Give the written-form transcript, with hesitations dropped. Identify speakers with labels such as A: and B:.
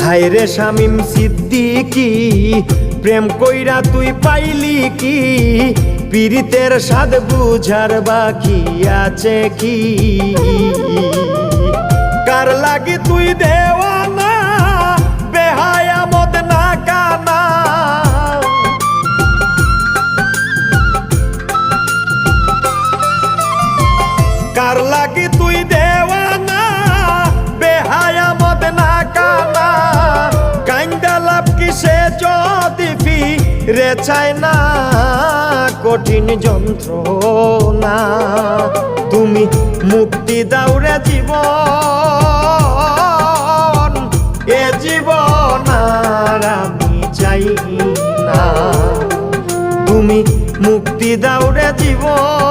A: হায়রে শামীম সিদ্দিকী প্রেম কইরা তুই পাইলি কি পীড়িতের স্বাদ বুঝার বাকি আছে কি কার লাগি তুই দেওয়ানা বেহায়া মদ না কানা কার লাগি তুই দেওয়ানা বেহায়া মদ না কানা কাইন্দা লাভ কিসে যদি ফিরে চায় না কঠিন যন্ত্রণা তুমি মুক্তি দাও রে জীবন এ জীবন আর আমি চাই না তুমি মুক্তি দাও রে জীবন